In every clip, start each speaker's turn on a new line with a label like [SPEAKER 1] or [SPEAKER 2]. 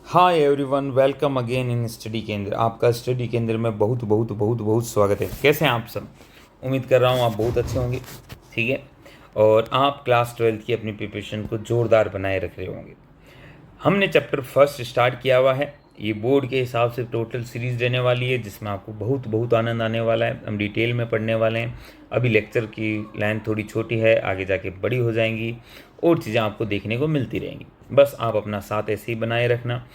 [SPEAKER 1] Hi everyone, welcome again in study केंद्र। आपका study केंद्र में बहुत बहुत बहुत बहुत स्वागत है। कैसे हैं आप सब? उम्मीद कर रहा हूँ आप बहुत अच्छे होंगे। ठीक है, और आप क्लास 12th की अपनी प्रिपरेशन को ज़ोरदार बनाए रख रहे होंगे। हमने चैप्टर फर्स्ट स्टार्ट किया हुआ है। ये बोर्ड के हिसाब से टोटल सीरीज़ रहने वाली है, जिसमें आपको बहुत बहुत आनंद आने वाला है। हम डिटेल में पढ़ने वाले हैं। अभी लेक्चर की लाइन थोड़ी छोटी है, आगे जाके बड़ी हो जाएंगी और चीज़ें आपको देखने को मिलती रहेंगी। बस आप अपना साथ ऐसे ही बनाए रखना।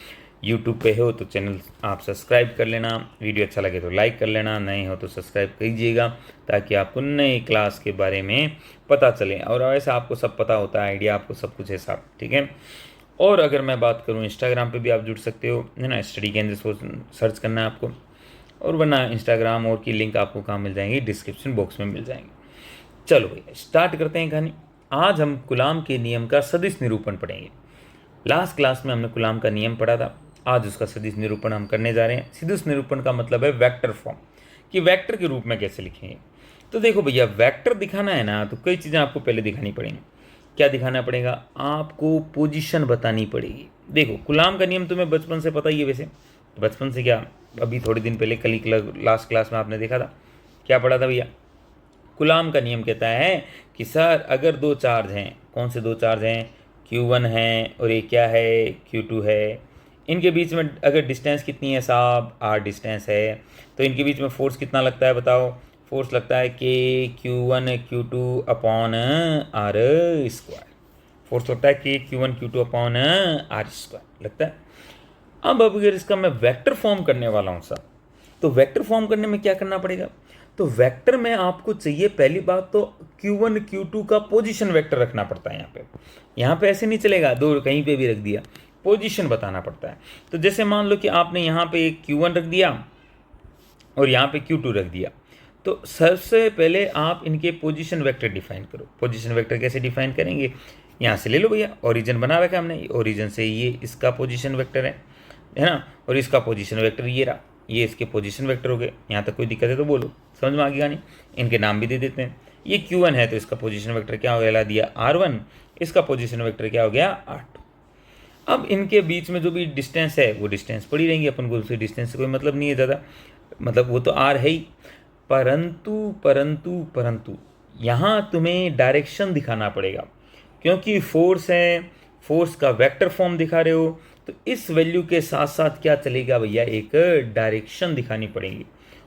[SPEAKER 1] यूट्यूब पे हो तो चैनल आप सब्सक्राइब कर लेना, वीडियो अच्छा लगे तो लाइक कर लेना, नए हो तो सब्सक्राइब कीजिएगा ताकि आपको नए क्लास के बारे में पता चले। और ऐसा आपको सब पता होता है, आइडिया आपको सब कुछ है साहब। ठीक है, और अगर मैं बात करूँ इंस्टाग्राम पे भी आप जुड़ सकते हो, है ना। स्टडी केंद्र सर्च करना है आपको, और वरना इंस्टाग्राम और की लिंक आपको कहाँ मिल जाएंगी? डिस्क्रिप्शन बॉक्स में मिल जाएंगे। चलो भैया स्टार्ट करते हैं कहानी। आज हम कुलाम के नियम का सदिश निरूपण पढ़ेंगे। लास्ट क्लास में हमने कुलाम का नियम पढ़ा था, आज उसका सदिश निरूपण हम करने जा रहे हैं। सदिश निरूपण का मतलब है वेक्टर फॉर्म, कि वेक्टर के रूप में कैसे लिखेंगे। तो देखो भैया, वेक्टर दिखाना है ना, तो कई चीज़ें आपको पहले दिखानी पड़ेंगी। क्या दिखाना पड़ेगा? आपको पोजीशन बतानी पड़ेगी। देखो, कुलाम का नियम तुम्हें बचपन से पता ही है। वैसे बचपन से क्या, अभी थोड़े दिन पहले कल ही लास्ट क्लास में आपने देखा था। क्या पढ़ा था भैया? कुलाम का नियम कहता है कि सर अगर दो चार्ज हैं, कौन से दो चार्ज हैं? Q1 है और ये क्या है? Q2 है। इनके बीच में अगर डिस्टेंस कितनी है साहब? R डिस्टेंस है। तो इनके बीच में फोर्स कितना लगता है बताओ? फोर्स लगता है कि Q1 Q2 upon R square. Force लगता है कि Q1 Q2 upon R square लगता है। अब अगर इसका मैं वेक्टर फॉर्म करने वाला हूँ सर, तो वेक्टर फॉर्म करने में क्या करना पड़ेगा? तो वेक्टर में आपको चाहिए, पहली बात तो Q1 Q2 का पोजीशन वेक्टर रखना पड़ता है। यहाँ पे ऐसे नहीं चलेगा, दो कहीं पे भी रख दिया, पोजीशन बताना पड़ता है। तो जैसे मान लो कि आपने यहाँ पे एक Q1 रख दिया और यहाँ पे Q2 रख दिया, तो सबसे पहले आप इनके पोजीशन वेक्टर डिफाइन करो। पोजीशन वेक्टर कैसे डिफाइन करेंगे? यहाँ से ले लो भैया, ओरिजिन बना रखा है हमने, ओरिजिन से ये इसका पोजीशन वेक्टर है ना, और इसका पोजीशन वेक्टर ये रहा, ये इसके पोजीशन वेक्टर हो गए। यहाँ तक कोई दिक्कत है तो बोलो, समझ में आ गया नहीं? इनके नाम भी दे देते हैं। ये Q1 है तो इसका पोजीशन वेक्टर क्या हो गया? ला दिया R1। इसका पोजीशन वेक्टर क्या हो गया? R2। अब इनके बीच में जो भी डिस्टेंस है वो डिस्टेंस पड़ी रहेंगी, अपन को उसी डिस्टेंस से कोई मतलब नहीं है ज़्यादा, मतलब वो तो R है ही। परंतु परंतु परंतु यहाँ तुम्हें डायरेक्शन दिखाना पड़ेगा, क्योंकि फोर्स है, फोर्स का वेक्टर फॉर्म दिखा रहे हो, तो इस वैल्यू के साथ साथ क्या चलेगा भैया? एक डायरेक्शन दिखानी पड़ेगी।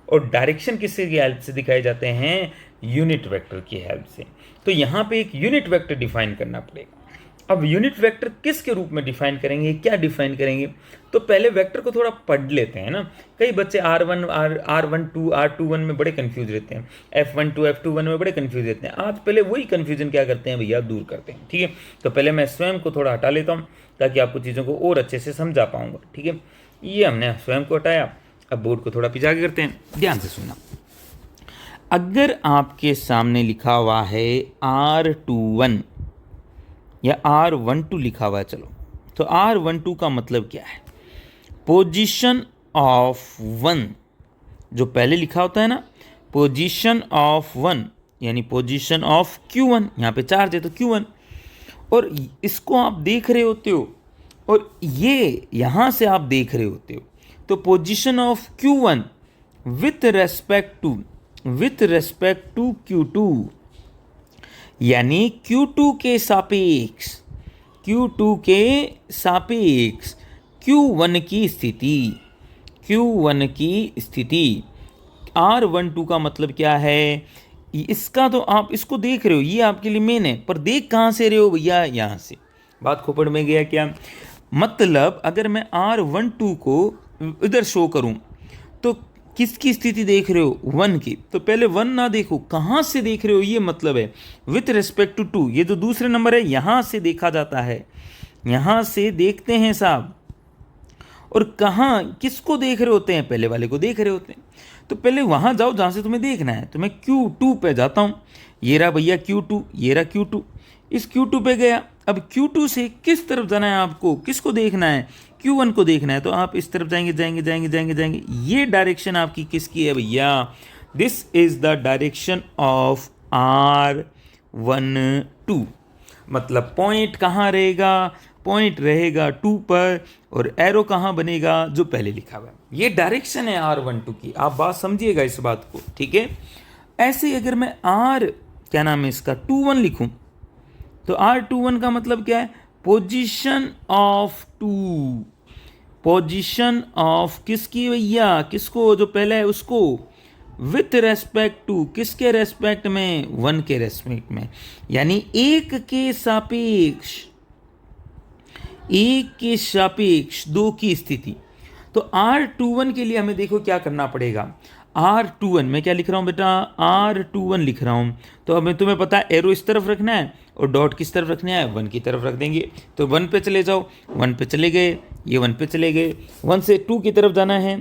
[SPEAKER 1] और डायरेक्शन किसकी हेल्प से दिखाए जाते हैं? यूनिट वेक्टर की हेल्प से। तो यहाँ पे एक यूनिट वेक्टर डिफाइन करना पड़ेगा। अब यूनिट वेक्टर किसके रूप में डिफाइन करेंगे, क्या डिफाइन करेंगे? तो पहले वेक्टर को थोड़ा पढ़ लेते हैं ना। कई बच्चे R1 R12 R21 में बड़े कंफ्यूज रहते हैं, F12 F21 में बड़े कंफ्यूज रहते हैं। आज पहले वही कंफ्यूजन क्या करते हैं भैया? दूर करते हैं। ठीक है, तो पहले मैं स्वयं को थोड़ा हटा लेता हूँ ताकि आपको चीज़ों को और अच्छे से समझा पाऊंगा। ठीक है, ये हमने स्वयं को हटाया। अब बोर्ड को थोड़ा पीछे करते हैं, ध्यान से सुनना। अगर आपके सामने लिखा हुआ है R21 या R12 लिखा हुआ है, चलो तो R12 का मतलब क्या है? पोजीशन ऑफ वन, जो पहले लिखा होता है ना, पोजीशन ऑफ वन यानी पोजीशन ऑफ Q1। यहाँ पे चार्ज है तो Q1, और इसको आप देख रहे होते हो और ये यहाँ से आप देख रहे होते हो, तो position of Q1 with respect to Q2, यानी Q2 के सापेक्ष, Q2 के सापेक्ष Q1 की स्थिति, Q1 की स्थिति। R12 का मतलब क्या है? इसका तो आप इसको देख रहे हो, ये आपके लिए मेन है, पर देख कहाँ से रहे हो भैया? यहाँ से। बात खोपड़ में गया क्या? मतलब अगर मैं R12 को इधर शो करूं तो किसकी स्थिति देख रहे हो? वन की। तो पहले वन ना देखो, कहाँ से देख रहे हो ये मतलब है विथ रेस्पेक्ट टू टू। ये जो दूसरे नंबर है यहाँ से देखा जाता है, यहाँ से देखते हैं साहब। और कहाँ किसको देख रहे होते हैं? पहले वाले को देख रहे होते हैं। तो पहले वहाँ जाओ जहाँ से तुम्हें देखना है। तो मैं Q2 पे जाता हूँ, ये रहा भैया Q2, ये रहा Q2, इस Q2 पे गया। अब Q2 से किस तरफ जाना है आपको? किसको देखना है? Q1 को देखना है। तो आप इस तरफ जाएंगे जाएंगे जाएंगे जाएंगे जाएंगे। ये डायरेक्शन आपकी किसकी है भैया? This is the direction of R12। मतलब पॉइंट कहाँ रहेगा? पॉइंट रहेगा 2 पर और एरो कहाँ बनेगा, जो पहले लिखा हुआ है। ये डायरेक्शन है R12 की, आप बात समझिएगा इस बात को, ठीक है। ऐसे अगर मैं R क्या नाम है इसका 21 लिखूं, तो R21 का मतलब क्या है, पोजीशन ऑफ 2, पोजीशन ऑफ किसकी भैया, किसको, जो पहले है उसको, विथ रेस्पेक्ट टू, किसके रेस्पेक्ट में, 1 के रेस्पेक्ट में, यानी 1 के सापेक्ष, 1 के सापेक्ष 2 की स्थिति। तो R21 के लिए हमें देखो क्या करना पड़ेगा, R21 मैं क्या लिख रहा हूँ बेटा, R21 लिख रहा हूँ। तो हमें तुम्हें पता है एरो इस तरफ रखना है और डॉट किस तरफ रखना है, 1 की तरफ रख देंगे। तो 1 पे चले जाओ, 1 पे चले गए, ये 1 पे चले गए, 1 से 2 की तरफ जाना है,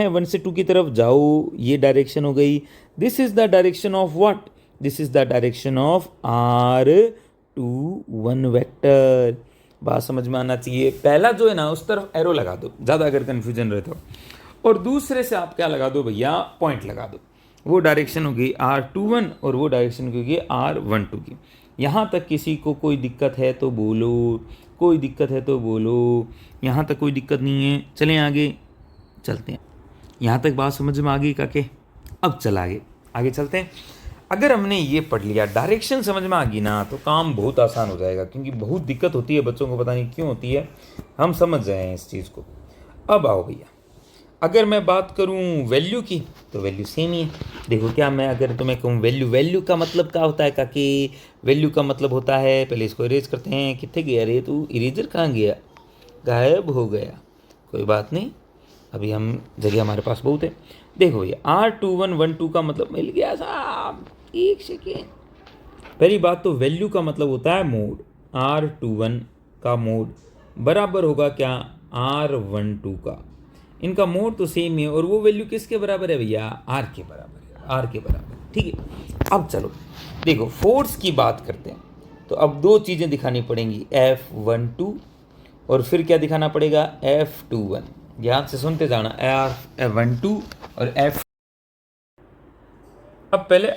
[SPEAKER 1] 1 से 2 की तरफ जाओ, ये डायरेक्शन हो गई। This is the direction of what, this is the direction of R21 vector. बात समझ में आना चाहिए। पहला जो है ना उस तरफ एरो लगा दो, ज़्यादा अगर कन्फ्यूजन रहे तो, और दूसरे से आप क्या लगा दो भैया, पॉइंट लगा दो। वो डायरेक्शन होगी R21 और वो डायरेक्शन होगी R12 की। यहाँ तक किसी को कोई दिक्कत है तो बोलो, कोई दिक्कत है तो बोलो। यहाँ तक कोई दिक्कत नहीं है, चलें आगे चलते हैं। यहाँ तक बात समझ में आ गई काके, अब चल आगे चलते हैं। अगर हमने ये पढ़ लिया, डायरेक्शन समझ में आ गई ना, तो काम बहुत आसान हो जाएगा, क्योंकि बहुत दिक्कत होती है बच्चों को, पता नहीं क्यों होती है, हम समझ जाए इस चीज़ को। अब आओ भैया, अगर मैं बात करूं वैल्यू की, तो वैल्यू सेम ही है। देखो क्या, मैं अगर तुम्हें कहूँ वैल्यू का मतलब क्या होता है काकी, वैल्यू का मतलब होता है, पहले इसको इरेज करते हैं, कितने गया रे तू, इरेजर कहाँ गया, गायब हो गया, कोई बात नहीं, अभी हम जगह हमारे पास बहुत है। देखो भैया R2112 का मतलब मिल गया साहब, एक सेकेंड। पहली बात तो वैल्यू का मतलब होता है मोड, R21 का मोड बराबर होगा क्या, R12 का। इनका मोड तो सेम है, और वो वैल्यू किसके बराबर है भैया, R के बराबर है, R के बराबर, ठीक है। अब चलो देखो फोर्स की बात करते हैं, तो अब 2 चीज़ें दिखानी पड़ेंगी, F12 और फिर क्या दिखाना पड़ेगा, F21। ध्यान से सुनते जाना, F12 और F। अब पहले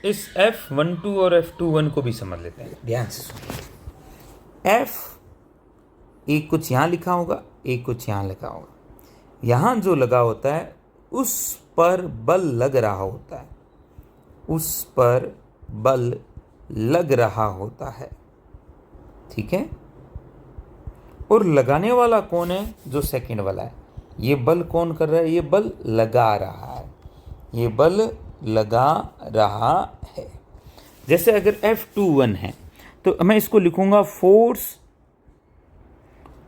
[SPEAKER 1] इस F12 और F21 को भी समझ लेते हैं, ध्यान से सुनिए। F एक कुछ यहाँ लिखा होगा, एक कुछ यहाँ लिखा होगा, यहाँ जो लगा होता है उस पर बल लग रहा होता है, उस पर बल लग रहा होता है, ठीक है। और लगाने वाला कौन है, जो सेकंड वाला है। ये बल कौन कर रहा है, ये बल लगा रहा है, ये बल लगा रहा है। जैसे अगर F21 है तो मैं इसको लिखूंगा फोर्स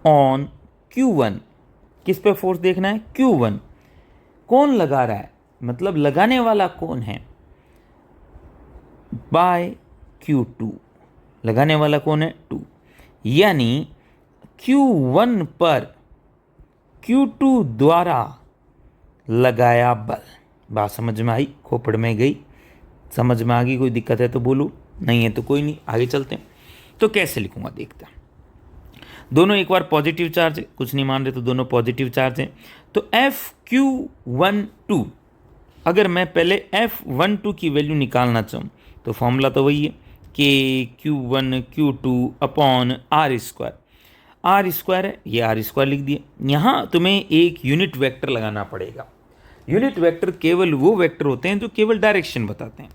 [SPEAKER 1] ऑन Q1। किस पे फोर्स देखना है, Q1। कौन लगा रहा है, मतलब लगाने वाला कौन है, बाय Q2। लगाने वाला कौन है, 2, यानी Q1 पर Q2 द्वारा लगाया बल। बात समझ में आई, खोपड़ में गई, समझ में आ गई, कोई दिक्कत है तो बोलो, नहीं है तो कोई नहीं, आगे चलते हैं। तो कैसे लिखूंगा देखते हैं। दोनों एक बार पॉजिटिव चार्ज है, कुछ नहीं मान रहे तो दोनों पॉजिटिव चार्ज हैं। तो FQ12, अगर मैं पहले F12 की वैल्यू निकालना चाहूँ तो फॉर्मूला तो वही है, Q1 Q2 upon R²। R² है, ये R² लिख दिए। यहाँ तुम्हें एक यूनिट वेक्टर लगाना पड़ेगा। यूनिट वेक्टर केवल वो वेक्टर होते हैं जो केवल डायरेक्शन बताते हैं।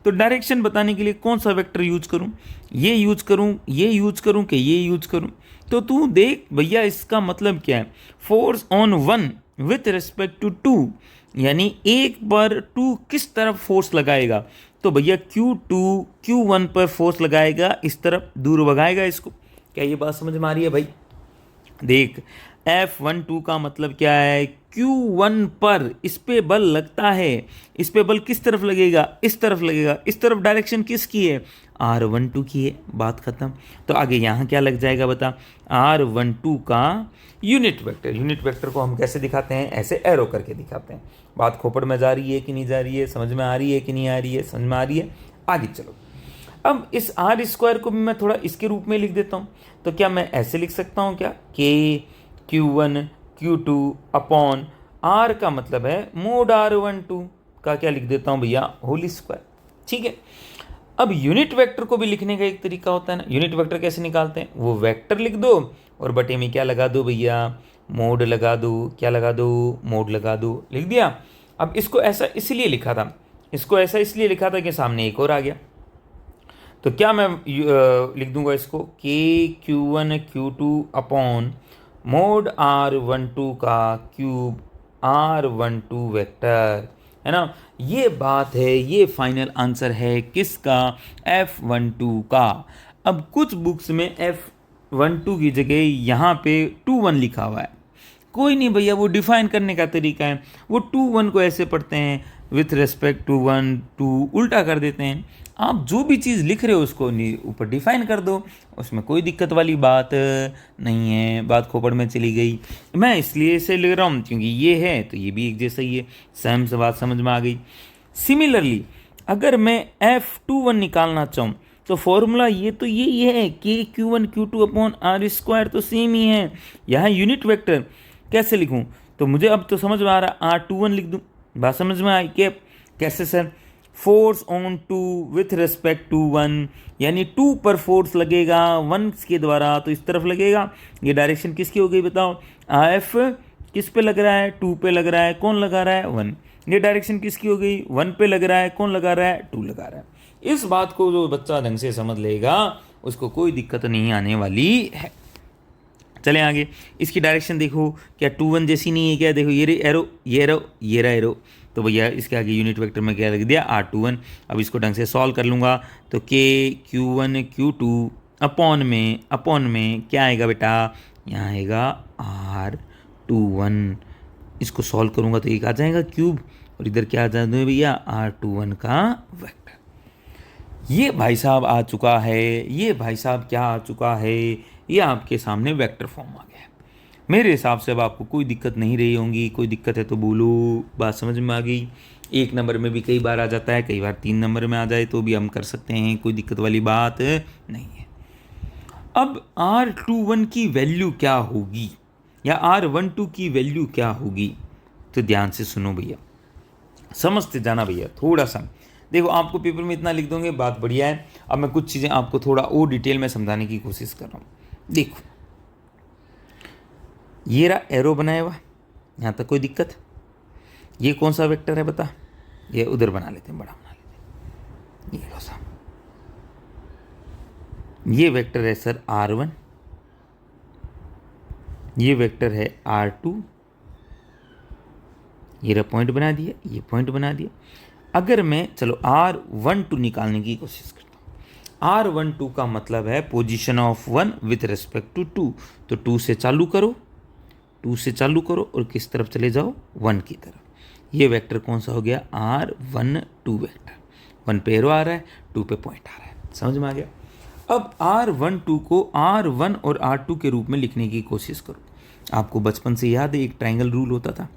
[SPEAKER 1] तो डायरेक्शन बताने के लिए कौन सा वेक्टर यूज करूं, ये यूज करूं, ये यूज करूं कि ये यूज करूं। तो तू देख भैया इसका मतलब क्या है, force on 1 with respect to 2, यानी एक पर 2 किस तरफ फोर्स लगाएगा, तो भैया Q2 Q1 पर फोर्स लगाएगा, इस तरफ दूर भगाएगा इसको। क्या ये बात समझ में आ रही है भाई। देख F12 का मतलब क्या है, Q1 पर इस पे बल लगता है, इस पे बल किस तरफ लगेगा, इस तरफ लगेगा, इस तरफ डायरेक्शन किसकी है, R12 की है, बात खत्म। तो आगे यहाँ क्या लग जाएगा बता, R12 का यूनिट वेक्टर। यूनिट वेक्टर को हम कैसे दिखाते हैं, ऐसे एरो करके दिखाते हैं। बात खोपड़ में जा रही है कि नहीं जा रही है, समझ में आ रही है कि नहीं आ रही है, समझ में आ रही है, आगे चलो। अब इस R² को भी मैं थोड़ा इसके रूप में लिख देता हूँ। तो क्या मैं ऐसे लिख सकता हूँ क्या, K Q1 Q2 upon R का मतलब है मोड R12 का क्या लिख देता हूँ भैया, होल स्क्वायर, ठीक है। अब यूनिट वेक्टर को भी लिखने का एक तरीका होता है ना। यूनिट वेक्टर कैसे निकालते हैं, वो वेक्टर लिख दो और बटे में क्या लगा दो भैया, मोड लगा दो। क्या लगा दो, मोड लगा दो, लिख दिया। अब इसको ऐसा इसलिए लिखा था, इसको ऐसा इसलिए लिखा था कि सामने एक और आ गया, तो क्या मैं लिख दूंगा इसको KQ1 Q2 upon mode R12 का क्यूब R12 वेक्टर, है ना। ये बात है, ये फाइनल आंसर है किसका, F12 का। अब कुछ बुक्स में F12 की जगह यहाँ पे 21 लिखा हुआ है। कोई नहीं भैया, वो डिफाइन करने का तरीका है। वो 21 को ऐसे पढ़ते हैं विथ रिस्पेक्ट टू 1 2, उल्टा कर देते हैं। आप जो भी चीज़ लिख रहे हो उसको ऊपर डिफाइन कर दो, उसमें कोई दिक्कत वाली बात नहीं है। बात खोपड़ में चली गई। मैं इसलिए इसे लिख रहा हूँ क्योंकि ये है तो ये भी एक जैसा ही है, सेम से बात समझ में आ गई। सिमिलरली अगर मैं F21 निकालना चाहूँ तो फॉर्मूला ये तो यही है, KQ1 Q2 अपॉन R² तो सेम ही है। यहाँ यूनिट वेक्टर कैसे लिखूँ, तो मुझे अब तो समझ में आ रहा, R21 लिख दूँ। बात समझ में आई कि कैसे sir, force on 2 with respect to 1, यानी 2 पर फोर्स लगेगा 1 के द्वारा तो इस तरफ लगेगा। ये डायरेक्शन किसकी हो गई बताओ, F किस पे लग रहा है, 2 पे लग रहा है, कौन लगा रहा है 1। ये डायरेक्शन किसकी हो गई, 1 पे लग रहा है, कौन लगा रहा है 2 लगा रहा है। इस बात को जो बच्चा ढंग से समझ लेगा उसको कोई दिक्कत नहीं आने वाली है। चले आगे, इसकी डायरेक्शन देखो, क्या 2 1 जैसी नहीं है क्या, देखो ये एरो, ये एरो, ये रहा एरो, तो भैया इसके आगे यूनिट वेक्टर में क्या लिख दिया, R21। अब इसको ढंग से सॉल्व कर लूँगा तो KQ1 Q2 अपॉन में क्या आएगा बेटा, यहाँ आएगा R21। इसको सॉल्व करूँगा तो एक आ जाएगा क्यूब, और इधर क्या आ जाएगा भैया, R21 का वेक्टर। ये भाई साहब आ चुका है, ये भाई साहब क्या आ चुका है, ये आपके सामने वेक्टर फॉर्म आ गया है। मेरे हिसाब से अब आपको कोई दिक्कत नहीं रही होंगी। कोई दिक्कत है तो बोलो, बात समझ में आ गई। 1 नंबर में भी कई बार आ जाता है, कई बार 3 नंबर में आ जाए तो भी हम कर सकते हैं, कोई दिक्कत वाली बात नहीं है। अब R21 की वैल्यू क्या होगी या R12 की वैल्यू क्या होगी, तो ध्यान से सुनो भैया, समझते जाना भैया थोड़ा सा। देखो आपको पेपर में इतना लिख दोगे, बात बढ़िया है। अब मैं कुछ चीज़ें आपको थोड़ा और डिटेल में समझाने की कोशिश कर रहा हूँ। देखो ये रहा एरो बनाया हुआ, यहाँ तक कोई दिक्कत। ये कौन सा वेक्टर है बता, ये उधर बना लेते हैं, बड़ा बना लेते हैं। ये लो सा, ये वेक्टर है सर R1, ये वेक्टर है R2, ये रहा पॉइंट बना दिया, ये पॉइंट बना दिया। अगर मैं चलो R12 निकालने की कोशिश करता हूँ, R12 का मतलब है position of 1 with respect to 2, तो 2 से चालू करो, 2 से चालू करो और किस तरफ चले जाओ, 1 की तरफ। ये वेक्टर कौन सा हो गया, R12 वेक्टर। 1 पे एरो आ रहा है, 2 पे पॉइंट आ रहा है, समझ में आ गया। अब R12 को R1 और R2 के रूप में लिखने की कोशिश करो। आपको बचपन से याद है एक ट्राइंगल रूल होता था,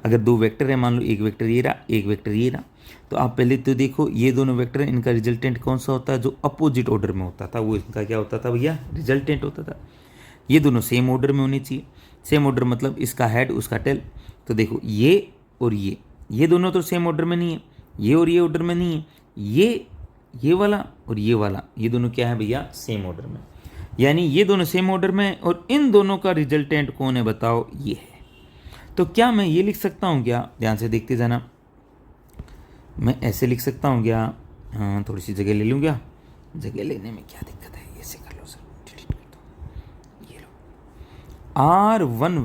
[SPEAKER 1] अगर 2 वेक्टर है, मान लो एक वेक्टर ये रहा, एक वेक्टर ये रहा, तो आप पहले तो देखो ये दोनों वेक्टर हैं, इनका रिजल्टेंट कौन सा होता है, जो अपोजिट ऑर्डर में होता था वो इनका क्या होता था भैया, रिजल्टेंट होता था। ये दोनों सेम ऑर्डर में होने चाहिए। सेम ऑर्डर मतलब इसका हेड उसका टेल। तो देखो ये और ये दोनों तो सेम ऑर्डर में नहीं है, ये और ये ऑर्डर में नहीं है, ये वाला और ये वाला, ये दोनों क्या है भैया, सेम ऑर्डर में। यानी ये दोनों सेम ऑर्डर में, और इन दोनों का रिजल्टेंट कौन है बताओ, ये है। तो क्या मैं ये लिख सकता हूँ क्या, ध्यान से देखते जाना, मैं ऐसे लिख सकता हूँ क्या, हाँ थोड़ी सी जगह ले लूँ क्या, जगह लेने में क्या दिक्कत है, ऐसे कर लो सर, डिलीट कर दो, ये लो R1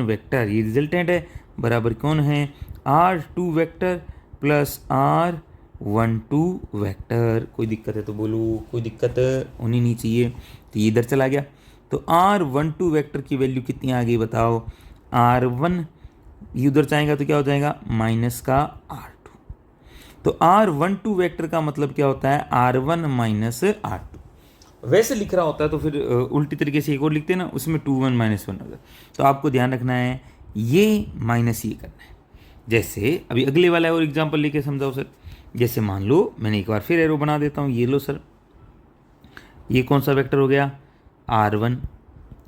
[SPEAKER 1] वेक्टर ये रिजल्टेंट है, बराबर कौन है, R2 vector plus R12 vector. कोई दिक्कत है तो बोलो, कोई दिक्कत होनी नहीं चाहिए। तो ये इधर चला गया, तो R12 वेक्टर की वैल्यू कितनी आ गई बताओ, R1 ये उधर जाएगा तो क्या हो जाएगा, माइनस का R2। तो R12 वेक्टर का मतलब क्या होता है, R1 माइनस R2। वैसे लिख रहा होता है तो फिर उल्टी तरीके से एक और लिखते हैं ना, उसमें 2 1 -1 होता है। तो आपको ध्यान रखना है, ये माइनस ये करना है। जैसे अभी अगले वाला और एग्जाम्पल लेके समझाओ सर। जैसे मान लो मैंने एक बार फिर एरो बना देता हूँ, ये लो सर, ये कौन सा वेक्टर हो गया, R1,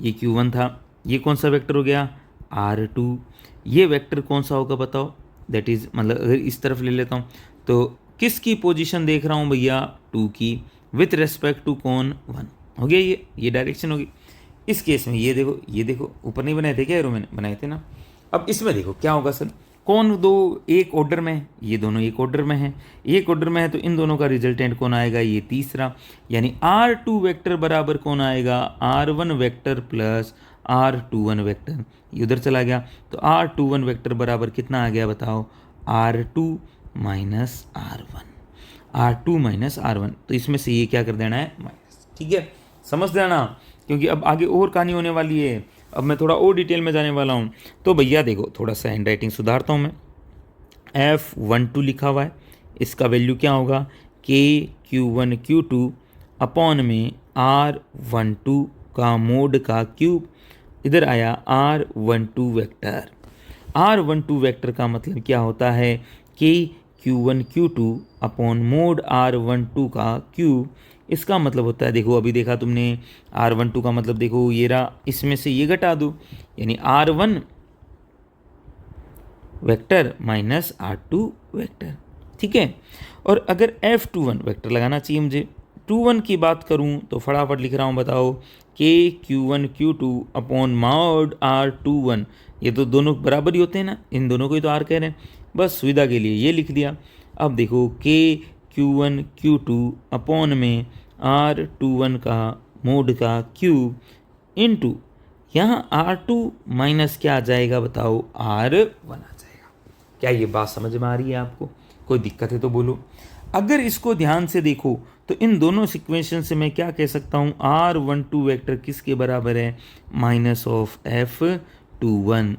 [SPEAKER 1] ये Q1 था, ये कौन सा वेक्टर हो गया, R2। ये वेक्टर कौन सा होगा बताओ, दैट इज़ मतलब अगर इस तरफ ले लेता हूँ तो किसकी पोजीशन देख रहा हूँ भैया, 2 की, विथ रेस्पेक्ट टू कौन, 1। हो गया ये डायरेक्शन होगी। इस केस में ये देखो ऊपर नहीं बनाए थे क्या एरो, मैंने बनाए थे ना। अब इसमें देखो क्या होगा सर, कौन दो एक ऑर्डर में है, ये दोनों एक ऑर्डर में है, एक ऑर्डर में है, तो इन दोनों का रिजल्टेंट कौन आएगा, ये तीसरा, यानी R2 वेक्टर बराबर कौन आएगा, R1 vector plus R21 vector. ये उधर चला गया तो R21 वेक्टर बराबर कितना आ गया बताओ, R2 माइनस R1, तो इसमें से ये क्या कर देना है, माइनस। ठीक है, समझ देना, क्योंकि अब आगे और कहानी होने वाली है। अब मैं थोड़ा और डिटेल में जाने वाला हूँ। तो भैया देखो, थोड़ा सा हैंड राइटिंग सुधारता हूँ मैं। F12 लिखा हुआ है, इसका वैल्यू क्या होगा, KQ1 Q2 अपॉन में R12 का मोड का क्यूब, इधर आया R12 वेक्टर। R12 वेक्टर का मतलब क्या होता है, KQ1 Q2 upon mode R12 का क्यूब। इसका मतलब होता है, देखो अभी देखा तुमने, R12 का मतलब देखो ये रहा, इसमें से ये घटा दो, यानी R1 vector minus R2 vector. ठीक है, और अगर F21 वेक्टर लगाना चाहिए मुझे, 21 की बात करूं तो फटाफट लिख रहा हूं, बताओ, KQ1 Q2 upon mod R21। ये तो दोनों बराबर ही होते हैं ना, इन दोनों को ही तो R कह रहे हैं, बस सुविधा के लिए ये लिख दिया। अब देखो KQ1 Q2 अपॉन में R21 का मोड का क्यूब इनटू यहाँ R2 माइनस क्या आ जाएगा बताओ, R1 आ जाएगा। क्या ये बात समझ में आ रही है आपको, कोई दिक्कत है तो बोलो। अगर इसको ध्यान से देखो तो इन दोनों सिक्वेंशन से मैं क्या कह सकता हूँ, R12 वेक्टर किसके बराबर है, माइनस ऑफ F12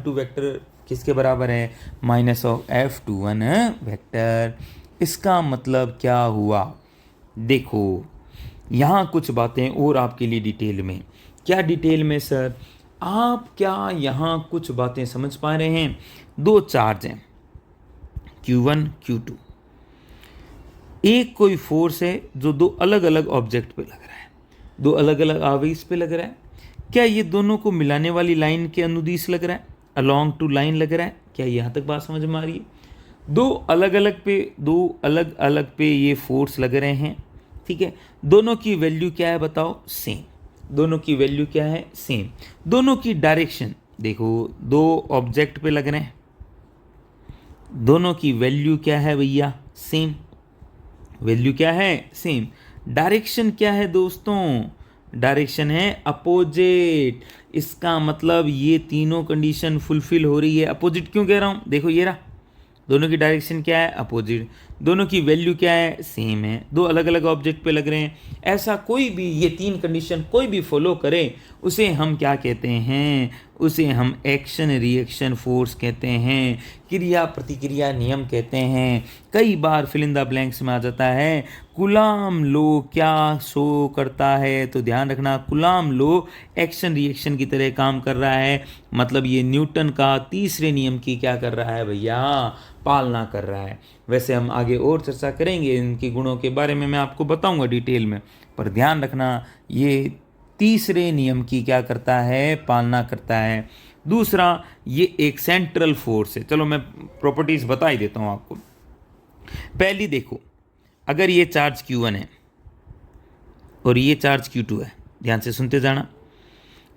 [SPEAKER 1] वेक्टर किसके बराबर है, माइनस ऑफ F21 वेक्टर। इसका मतलब क्या हुआ, देखो यहाँ कुछ बातें और आपके लिए डिटेल में। क्या डिटेल में सर, आप क्या यहाँ कुछ बातें समझ पा रहे हैं। दो चार्ज हैं Q1 Q2, एक कोई फोर्स है जो दो अलग अलग ऑब्जेक्ट पे लग रहा है, दो अलग अलग आवेश पे लग रहा है। क्या ये दोनों को मिलाने वाली लाइन के अनुदिश लग रहा है, अलोंग टू लाइन लग रहा है। क्या यहाँ तक बात समझ में आ रही है। दो अलग अलग पे ये फोर्स लग रहे हैं। ठीक है, दोनों की वैल्यू क्या है बताओ, सेम। दोनों की वैल्यू क्या है, सेम। दोनों की डायरेक्शन देखो, दो ऑब्जेक्ट पे लग रहे हैं, दोनों की वैल्यू क्या है भैया, सेम। वैल्यू क्या है, सेम। डायरेक्शन क्या है दोस्तों, डायरेक्शन है अपोजिट। इसका मतलब ये तीनों कंडीशन फुलफिल हो रही है। अपोजिट क्यों कह रहा हूं, देखो ये रहा, दोनों की डायरेक्शन क्या है, अपोजिट। दोनों की वैल्यू क्या है, सेम है। दो अलग अलग ऑब्जेक्ट पे लग रहे हैं। ऐसा कोई भी ये तीन कंडीशन कोई भी फॉलो करे, उसे हम क्या कहते हैं, उसे हम एक्शन रिएक्शन फोर्स कहते हैं, क्रिया प्रतिक्रिया नियम कहते हैं। कई बार फिल इन द ब्लैंक्स में आ जाता है कूलॉम लो क्या शो करता है, तो ध्यान रखना कूलॉम लो एक्शन रिएक्शन की तरह काम कर रहा है। मतलब ये न्यूटन का तीसरे नियम की क्या कर रहा है भैया, पालना कर रहा है। वैसे हम आगे और चर्चा करेंगे इनके गुणों के बारे में, मैं आपको बताऊंगा डिटेल में, पर ध्यान रखना ये तीसरे नियम की क्या करता है, पालना करता है। दूसरा, ये एक सेंट्रल फोर्स है। चलो मैं प्रॉपर्टीज बता ही देता हूं आपको। पहली देखो, अगर ये चार्ज Q1 है और ये चार्ज Q2 है, ध्यान से सुनते जाना,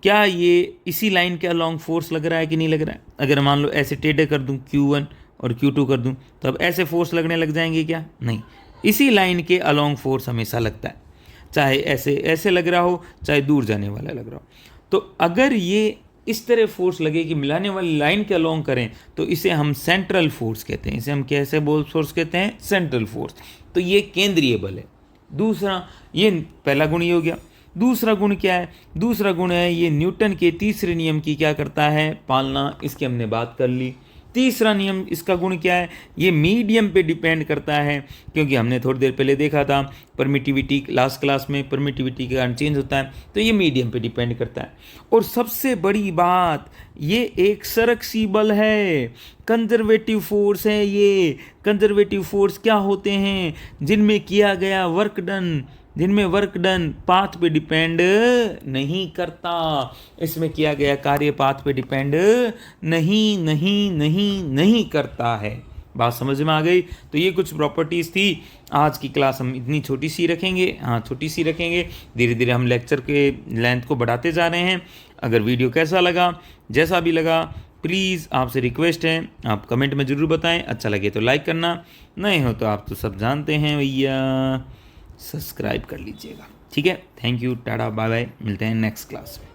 [SPEAKER 1] क्या ये इसी लाइन के अलोंग फोर्स लग रहा है कि नहीं लग रहा है। अगर मान लो ऐसे टेढ़े कर दूं Q1 और Q2 कर दूं, तो अब ऐसे फोर्स लगने लग जाएंगे क्या, नहीं। इसी लाइन के अलोंग फोर्स हमेशा लगता है, चाहे ऐसे ऐसे लग रहा हो, चाहे दूर जाने वाला लग रहा हो। तो अगर ये इस तरह फोर्स लगे कि मिलाने वाली लाइन के अलोंग करें, तो इसे हम सेंट्रल फोर्स कहते हैं। इसे हम कैसे फोर्स कहते हैं, सेंट्रल फोर्स। तो ये केंद्रीय बल है। दूसरा, ये पहला गुण ये हो गया। दूसरा गुण क्या है, दूसरा गुण है ये न्यूटन के तीसरे नियम की क्या करता है, पालना। इसकी हमने बात कर ली। तीसरा नियम, इसका गुण क्या है, ये मीडियम पे डिपेंड करता है, क्योंकि हमने थोड़ी देर पहले देखा था परमिटिविटी, लास्ट क्लास में परमिटिविटी के कारण चेंज होता है, तो ये मीडियम पे डिपेंड करता है। और सबसे बड़ी बात, ये एक संरक्षी बल है, कंजर्वेटिव फोर्स है। ये कंजर्वेटिव फोर्स क्या होते हैं, जिनमें किया गया वर्क डन, जिनमें वर्क डन पाथ पे डिपेंड नहीं करता। इसमें किया गया कार्य पाथ पे डिपेंड नहीं करता है। बात समझ में आ गई? तो ये कुछ प्रॉपर्टीज़ थी। आज की क्लास हम इतनी छोटी सी रखेंगे, हाँ छोटी सी रखेंगे। धीरे धीरे हम लेक्चर के लेंथ को बढ़ाते जा रहे हैं। अगर वीडियो कैसा लगा, जैसा भी लगा, प्लीज़ आपसे रिक्वेस्ट है आप कमेंट में ज़रूर बताएं। अच्छा लगे तो लाइक करना, नए हो तो आप तो सब जानते हैं भैया, सब्सक्राइब कर लीजिएगा। ठीक है, thank you, tata bye bye, मिलते हैं नेक्स्ट क्लास में।